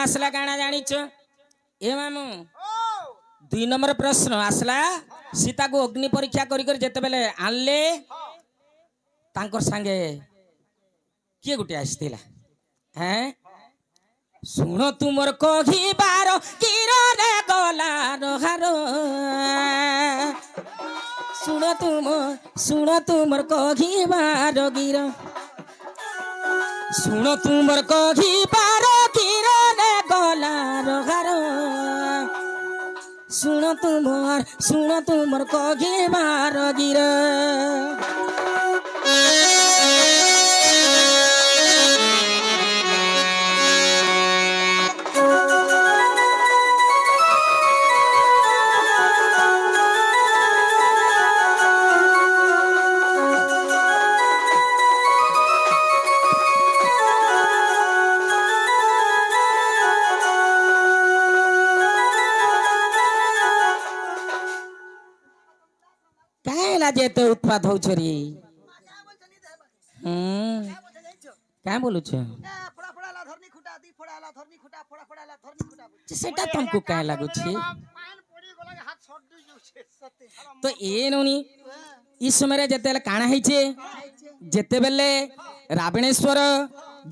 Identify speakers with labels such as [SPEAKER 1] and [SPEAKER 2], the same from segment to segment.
[SPEAKER 1] आसला काना जानिच ए मामू 2 नंबर प्रश्न आसला सीता को अग्नि परीक्षा करी कर जेते बेले आनले तांकर संगे किए गुटे आसतिला हैं सुन तुमर कहिबार किरणे गला रहारो सुन तुमर कहिबार गिर सुन तुमर कहिबार किरणे गला रहारो सुन तुमर कहिबार गिर जेते उत्पात हो छोरी क्या बोलू छ सेटा तुमको क्या लागू छी तो ए नोनी इस समय जेते काना है छे जेते बेले रावणेश्वर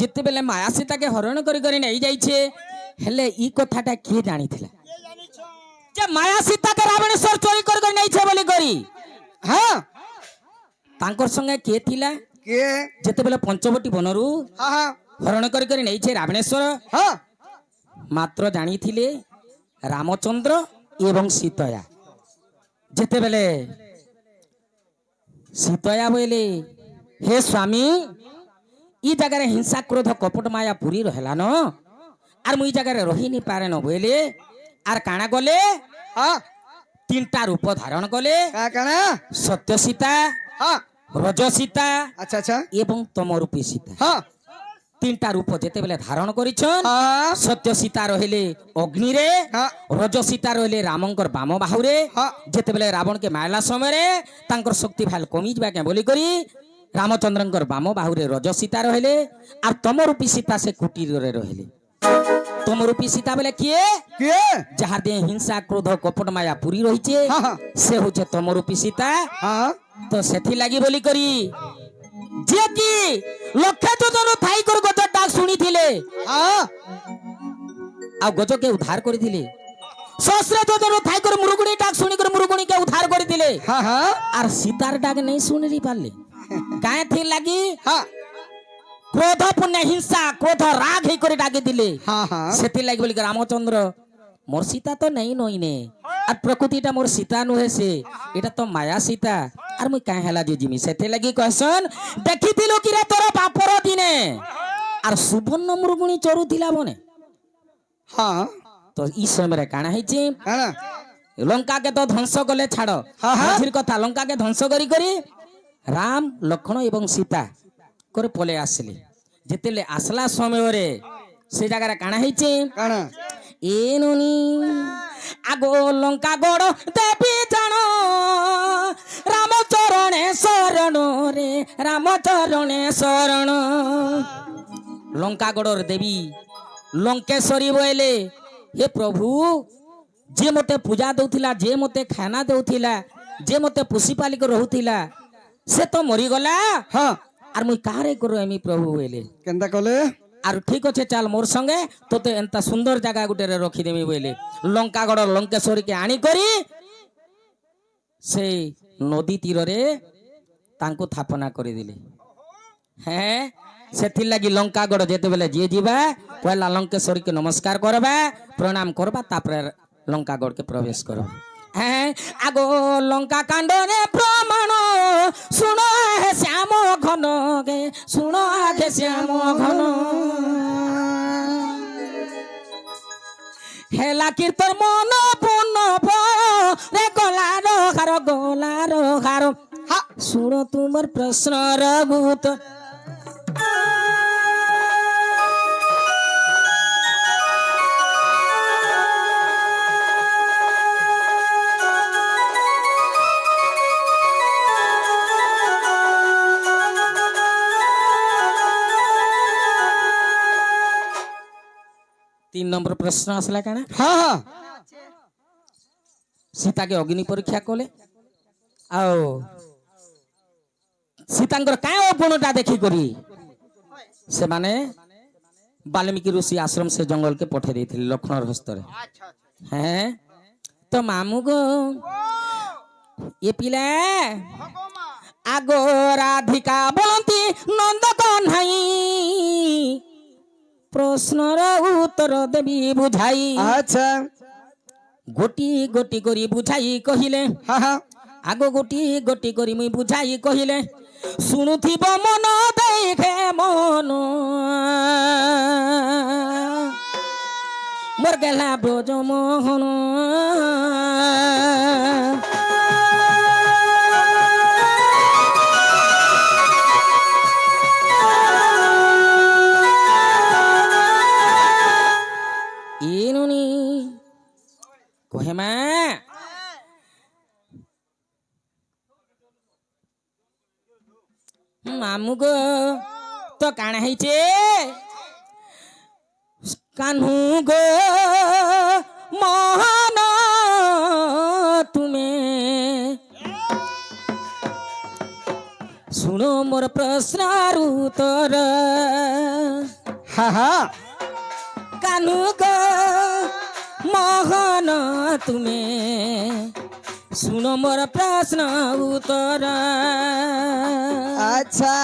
[SPEAKER 1] जेते बेले माया सीता के हरण करी करी नहीं जाई छे हेले ई कथाटा के जानी थिला जे माया सीता के रावणेश्वर चोरी कर कर नहीं छे बोली करी हाँ तांकर संगे के थिला के जेते बेले पंचवटी बनरू हां हां हरण करी करी नहीं छे रावणेश्वर हां मात्र जानी थिले रामचंद्र एवं सीतया जेते बेले सीतया बोले हे स्वामी ई जगह हिंसा क्रोध कपट माया पूरी रहला न आर मुई जगह रही नहीं पारे न बोले आर काना गले हां 3टा रूप धारण कले सत्य सीता हाँ रज सीता अच्छा अच्छा एवं तम रूपी सीता हाँ 3टा रूप जेते बेले धारण करिछन हाँ सत्य सीता रहिले अग्नि रे हाँ रज सीता रहिले रामंकर बाम बाहु रे हाँ जेते बेले रावण के मारला समय रे तांकर शक्ति भाल कमी जबा के बोली करी रामचंद्रंकर बाम बाहु रे रज सीता रहिले आ तम रूपी सीता से कुटीर रे रहिले तम रूपी सीता बेले किए जहाँ दे हिंसा क्रोध कपट माया पूरी रही छे से होचे तम रूपी सीता तो सेथि लागी बोली करी जे की लक्ष्य जोजन थाई कर गज डाक सुनी थिले आ गज के उद्धार करी थिले सहस्र जोजन थाई कर मुरुगुणी डाक सुनी कर मुरुगुणी के उद्धार करी थिले आर सीतार डाक नहीं सुन री पाले काहे थी लागी क्रोध पुण्य हिंसा क्रोध राग ही करे डाके दिले हाँ हाँ सेति लागी बोली रामचंद्र मोर सीता तो नहीं नईने आ प्रकृतिटा मोर सीता नुहे से एटा तो माया सीता आर मुई काहे हला जे जिमी सेति लागी कहसन देखिथिलो कि रे तोर बापर दिने आर सुवर्ण मुरुगुणी चरुथिला बने हाँ तो ई समय रे काना हैछि काना लंका के तो ध्वंस कले छाड़ो हाजिर कथा लंका के ध्वंस करी करी राम लक्ष्मण एवं सीता करे पले आसले जेतेले आसला समय रे से जगह रे काना हैछि काना ए नोनी आगो लंका गड़ देवी जानो रामचरणे शरण रे रामचरणे शरण लंका गड़ देवी लंकेश्वरी बोले हे प्रभु जे मते पूजा दउथिला जे मते खाना दउथिला जे मते पुसी पालिक रहुथिला से तो मरी गला हां आर मुई कारे करो एमी प्रभु बोले केंदा कले आर ठीक अच्छे चल मोर संगे तोते एंता सुंदर जगह गुटे रे रखी देमी बोले लंकागड़ लंकेश्वरी के आनी करी से नदी तीर रे तांको थापना करी दिले हैं सेथि लागी लंकागड़ जेते बेले जे जीवा पहला लंकेश्वरी के नमस्कार करबा प्रणाम करबा तापर लंकागड़ के प्रवेश करबा हैं आगो लंका कांड रे प्रमाण सुनो है श्याम घन गे सुनो आगे श्याम घन हेला कीर्तन मन पूर्ण रे गलार हार सुनो तुमर प्रश्न रघुत तीन नंबर प्रश्न आसला काना
[SPEAKER 2] हाँ हाँ
[SPEAKER 1] सीता के अग्नि परीक्षा कले आओ सीतांकर काय गुणटा देखी करी से माने वाल्मीकि ऋषि आश्रम से जंगल के पठे देते लक्ष्मण हस्तर हैं तो मामू गो ये पिला आगो राधिका बोलती नंद कन्हाई प्रश्नर उत्तर देवी बुझाई
[SPEAKER 2] अच्छा
[SPEAKER 1] गोटी गोटी करी बुझाई कहिले
[SPEAKER 2] हाँ हाँ
[SPEAKER 1] आगो गोटी गोटी करी मुई बुझाई कहिले शुणुथिब मन देखे मन मोर गेला ब्रज मोहन इनुनी कहे मैं मामू गो तो काना है कान्हू गो मोहन तुम्हें सुनो मोर प्रश्न उत्तर
[SPEAKER 2] हाँ हाँ
[SPEAKER 1] कान्हू गो मोहन तुम्हें सुनो मोर प्रश्न उत्तर
[SPEAKER 2] अच्छा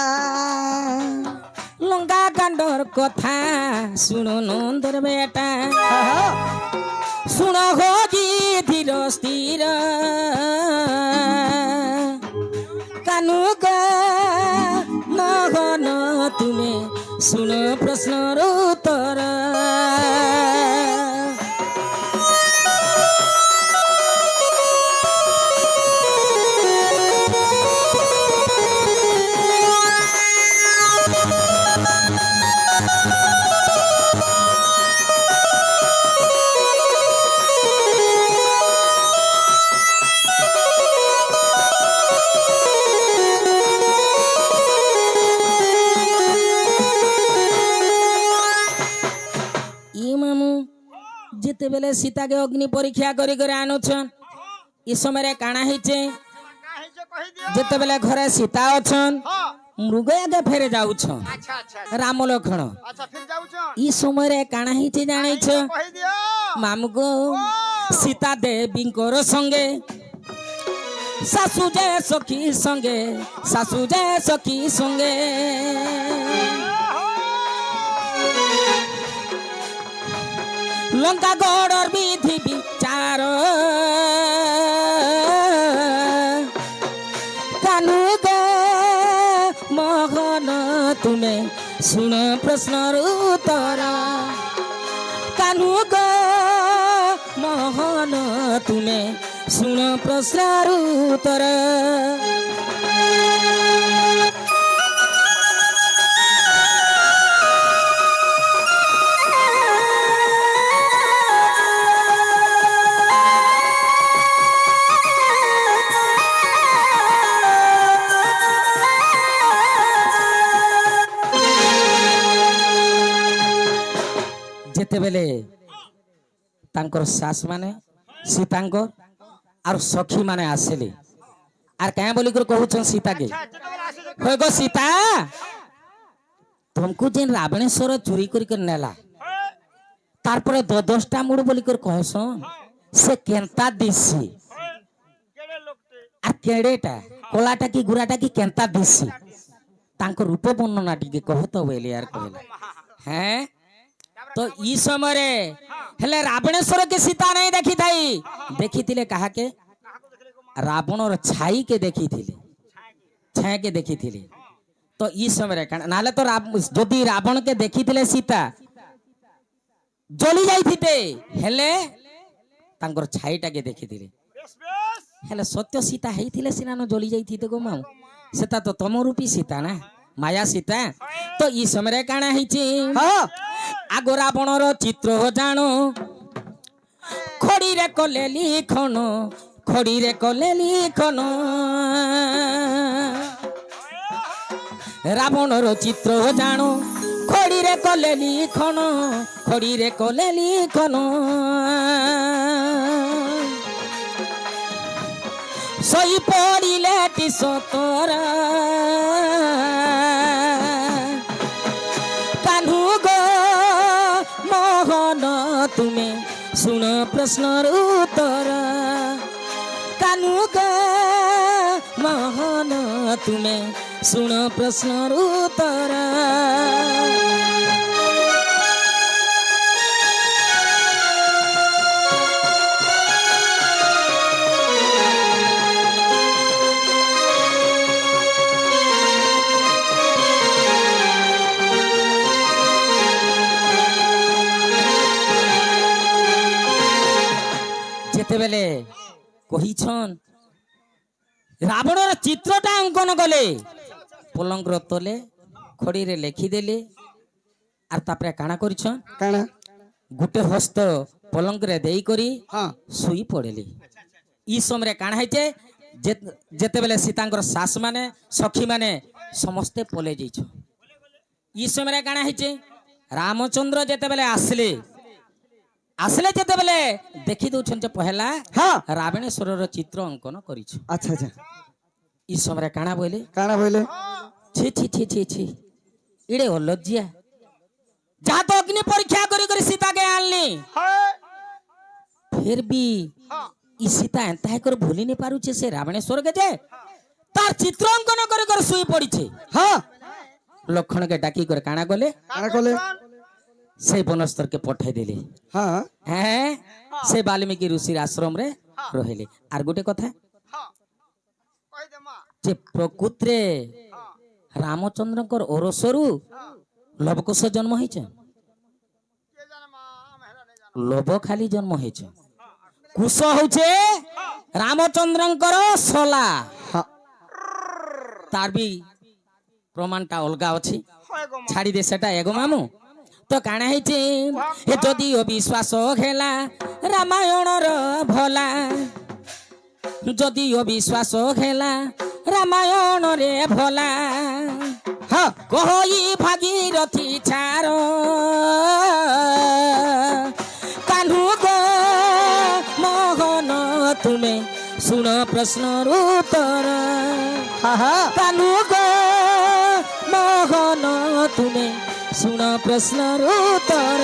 [SPEAKER 1] लंगा कांडर कथा सुनो नंदर बेटा
[SPEAKER 2] हाँ हाँ
[SPEAKER 1] सुनो होगी धीर स्थिर कानू का मोहन तुम्हें सुनो प्रश्न उत्तर जिते बेले सीता के अग्नि परीक्षा करी करे आनुछन इ समय काना हिचे जिते बेले घरे सीता अछन मृग आगे फेरे जाउछन राम लखन इ समय काना हिचे जानै छ मामू को सीता देवी को संगे सासू जय सखी संगे सासू जय सखी संगे लंका गौड़र विधि विचार कानू गो मोहन तुम्हें सुन प्रश्न उत्तर कानू गो मोहन तुम्हें सुन प्रश्न उत्तर जेते बेले तांकर सास माने सीतांकर और सखी माने आसेले आर क्या बोली कर कहउछन सीता के होय गो सीता तुमको जेन रावणेश्वर चोरी करी कर नेला तार पर 10टा मुड़ बोली कर कहसन से केनता दिसी आ केडेटा कोलाटा की गुराटा की केनता दिसी तांकर रूप वर्णना टिके कहत बोले यार कहला हैं तो ई समय रे हेले रावणेश्वर के सीता नहीं देखी थाई देखी थिले कहा के रावण और छाई के देखी थिले छाई के देखी थिले तो ई समय रे नाले तो जदि रावण के देखी थिले सीता जली जाई थिते हेले तांकर छाईटा के देखी थिले हेले सत्य सीता हेई थिले सिना न जली जाई थिते गो माऊ सेता तो तम रूपी सीता ना माया सीता तो ई समय रे काना हिची
[SPEAKER 2] हाँ
[SPEAKER 1] आगो रावणर चित्र हो जानो खड़ी रे कले लिखन खड़ी रे कले लिखन रावणर चित्र हो जानो खड़ी খড়িরে কলে লিখন খড়িরে কলে লিখন সই পড়িলে টিস তোরা কানু গো মোহন তুমি শুন প্রশ্নর উত্তর কানু গো মোহন তুমি শুন প্রশ্নর উত্তর যেতেবেলে কহিছন রাবণর চিত্রটা অঙ্কন কলে পলঙ্কর তলে খড়িরে লেখিদেলে আর তারপরে কাଣା করিছন
[SPEAKER 2] কাଣା
[SPEAKER 1] গোটে হস্ত পলঙ্করে দেই করি
[SPEAKER 2] হ্যাঁ
[SPEAKER 1] শুই পড়েলি ই সময় কাଣା হয়েছে যেতেবেলে সীতাঙ্কর শাশ মানে সখী মানে সমস্তে পলে যাইছ ই সময় কাଣା হয়েছে রামচন্দ্র যেতেবেলে আসলে আসলে যেতেবেলে দেখি দৌছন যে পহেলা
[SPEAKER 2] হ্যাঁ
[SPEAKER 1] রাবণেশ্বরর চিত্র অঙ্কন করিছ
[SPEAKER 2] আচ্ছা আচ্ছা
[SPEAKER 1] ই সময় কাଣା বলে
[SPEAKER 2] কাଣା বইলে
[SPEAKER 1] ছি ছি ছি ছি ছি ইড়ে অলজ্জিয়া যাহা তো অগ্নি পরীক্ষা করি করে সীতাকে আনলি ফির বি ই সীতা এন্তা করে ভুলি নি পারুছে সে রাবণেশ্বরকে যে তার চিত্র অঙ্কন করে করে শুই পড়িছে
[SPEAKER 2] হ্যাঁ
[SPEAKER 1] লক্ষণকে ডাকি করে কাଣା গলে
[SPEAKER 2] কাଣା কলে
[SPEAKER 1] সেই বনস্তরকে পঠাই দিলে
[SPEAKER 2] হ্যাঁ
[SPEAKER 1] হ্যাঁ সে বাল্মীকি ঋষির আশ্রম রে রহিলে আর গোটে কথা যে প্রকৃতরে রামচন্দ্রଙ୍କର ଓରସରୁ ଲବକୁଶ ଜନ୍ମ ହେଇଛ ଲୋଭ ଖାଲି ଜନ୍ମ ହେଇଛ କୁଶ ହଉଛେ ରାମଚନ୍ଦ୍ରଙ୍କର ସଲା
[SPEAKER 2] হ্যাঁ
[SPEAKER 1] ତାର ବି ପ୍ରମାଣଟା ଅଲଗା ଅଛି ଛାଡ଼ି ଦେ ସେଟା ଏଗୋ ମାମୁ ତ କାଣା ହେଇଛି ଏ ଯଦିଓ ବିଶ୍ୱାସ ହେଲା ରାମାୟଣର ଭଲା ଯଦିଓ ବିଶ୍ୱାସ ହେଲା ରାମାୟଣରେ ଭଲା
[SPEAKER 2] হ্যাঁ
[SPEAKER 1] কহই ভাগীরথী ছাড় কানু গো মোহন তুমি শুন প্রশ্নর উত্তর
[SPEAKER 2] হ্যাঁ হ্যাঁ
[SPEAKER 1] কানু গো মোহন তুমি শুন প্রশ্নর উত্তর